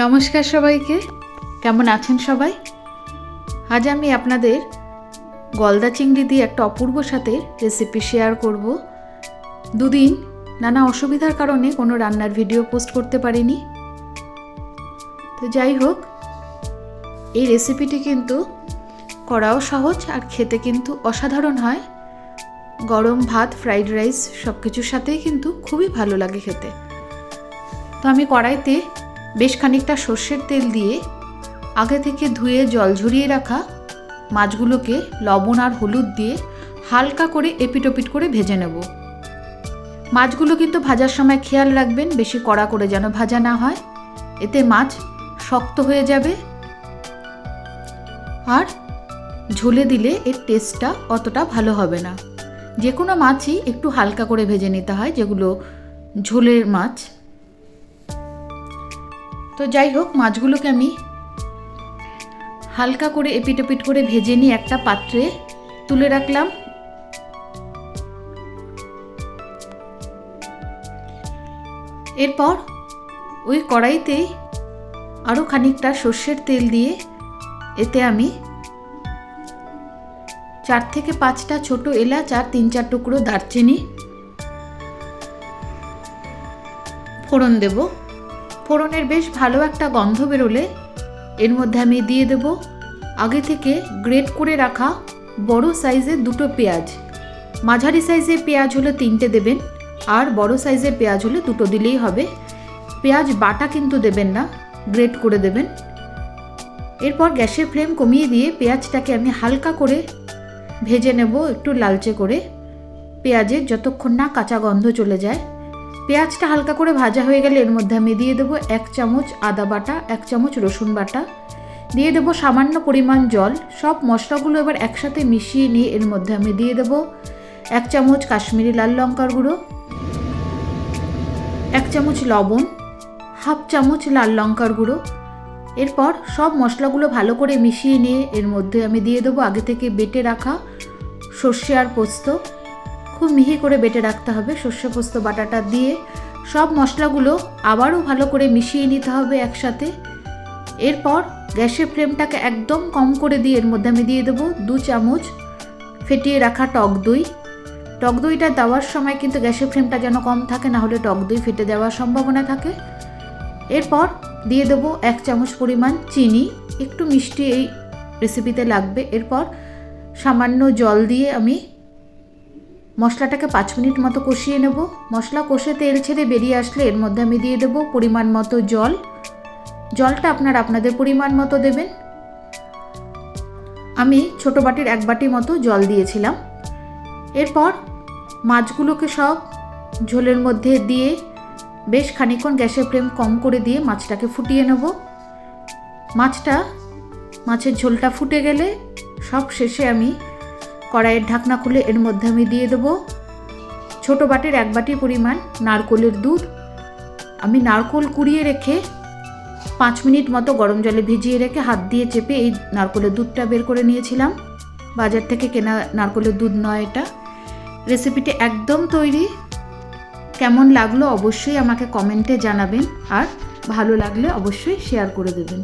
নমস্কার সবাইকে, কেমন আছেন সবাই? আজ আমি আপনাদের গলদা চিংড়ি দিয়ে একটা অপূর্ব স্বাদের রেসিপি শেয়ার করব। দুদিন নানা অসুবিধার কারণে কোনো রান্নার ভিডিও পোস্ট করতে পারিনি। তো যাই হোক, এই রেসিপিটি কিন্তু করাও সহজ আর খেতে কিন্তু অসাধারণ হয়। গরম ভাত, ফ্রাইড রাইস সব কিছুর সাথেই কিন্তু খুবই ভালো লাগে খেতে। তো আমি কড়াইতে বেশ খানিকটা সর্ষের তেল দিয়ে আগে থেকে ধুয়ে জল ঝরিয়ে রাখা মাছগুলোকে লবণ আর হলুদ দিয়ে হালকা করে এপিটোপিট করে ভেজে নেব। মাছগুলো কিন্তু ভাজার সময় খেয়াল রাখবেন বেশি কড়া করে যেন ভাজা না হয়, এতে মাছ শক্ত হয়ে যাবে আর ঝোলে দিলে এর টেস্টটা অতটা ভালো হবে না। যে কোনো মাছই একটু হালকা করে ভেজে নিতে হয়, যেগুলো ঝোলের মাছ। তো যাই হোক, মাছগুলোকে আমি হালকা করে এপিটোপিট করে ভেজে নিয়ে একটা পাত্রে তুলে রাখলাম। এরপর ওই কড়াইতে আরও খানিকটা সর্ষের তেল দিয়ে এতে আমি 4 থেকে 5টা ছোট এলাচ আর 3-4 টুকরো দারচিনি ফোড়ন দেব। ফোড়নের বেশ ভালো একটা গন্ধ বেরোলে এর মধ্যে আমি দিয়ে দেব আগে থেকে গ্রেট করে রাখা বড় সাইজের 2টো পেঁয়াজ। মাঝারি সাইজের পেঁয়াজ হলে 3টে দেবেন, আর বড় সাইজের পেঁয়াজ হলে 2টো দিলেই হবে। পেঁয়াজ বাটা কিন্তু দেবেন না, গ্রেট করে দেবেন। এরপর গ্যাসের ফ্লেম কমিয়ে দিয়ে পেঁয়াজটাকে আমি হালকা করে ভেজে নেব, একটু লালচে করে, পেঁয়াজের যতক্ষণ না কাঁচা গন্ধ চলে যায়। পেঁয়াজটা হালকা করে ভাজা হয়ে গেলে এর মধ্যে আমি দিয়ে দেবো 1 চামচ আদা বাটা, 1 চামচ রসুন বাটা, দিয়ে দেবো সামান্য পরিমাণ জল। সব মশলাগুলো এবার একসাথে মিশিয়ে নিয়ে এর মধ্যে আমি দিয়ে দেবো 1 চামচ কাশ্মীরি লাল লঙ্কার গুঁড়ো, 1 চামচ লবণ, 1/2 চামচ লাল লঙ্কার গুঁড়ো। এরপর সব মশলাগুলো ভালো করে মিশিয়ে নিয়ে এর মধ্যে আমি দিয়ে দেবো আগে থেকে বেটে রাখা সর্ষে আর পোস্ত। খুব মিহি করে বেটে রাখতে হবে সর্ষে পোস্ত বাটাটা দিয়ে। সব মশলাগুলো আবারও ভালো করে মিশিয়ে নিতে হবে একসাথে। এরপর গ্যাসের ফ্লেমটাকে একদম কম করে দিয়ে এর মধ্যে আমি দিয়ে দেবো 2 চামচ ফেটিয়ে রাখা টক দই। টক দইটা দেওয়ার সময় কিন্তু গ্যাসের ফ্লেমটা যেন কম থাকে, না হলে টক দই ফেটে যাওয়ার সম্ভাবনা থাকে। এরপর দিয়ে দেবো 1 চামচ পরিমাণ চিনি, একটু মিষ্টি এই রেসিপিতে লাগবে। এরপর সামান্য জল দিয়ে আমি মশলাটাকে 5 মিনিট মতো কষিয়ে নেব। মশলা কষে তেল ছেড়ে বেরিয়ে আসলে এর মধ্যে আমি দিয়ে দেবো পরিমাণ মতো জল। জলটা আপনাদের পরিমাণ মতো দেবেন। আমি ছোটো বাটির 1 বাটি মতো জল দিয়েছিলাম। এরপর মাছগুলোকে সব ঝোলের মধ্যে দিয়ে বেশ খানিকক্ষণ গ্যাসের ফ্লেম কম করে দিয়ে মাছটাকে ফুটিয়ে নেব। মাছের ঝোলটা ফুটে গেলে সব শেষে আমি কড়াইয়ের ঢাকনা খুলে এর মধ্যে আমি দিয়ে দেবো ছোটো বাটির 1 বাটি পরিমাণ নারকোলের দুধ। আমি নারকোল কুড়িয়ে রেখে 5 মিনিট মতো গরম জলে ভিজিয়ে রেখে হাত দিয়ে চেপে এই নারকোলের দুধটা বের করে নিয়েছিলাম। বাজার থেকে কেনা নারকোলের দুধ নয় এটা। রেসিপিটি একদম তৈরি। কেমন লাগলো অবশ্যই আমাকে কমেন্টে জানাবেন, আর ভালো লাগলে অবশ্যই শেয়ার করে দেবেন।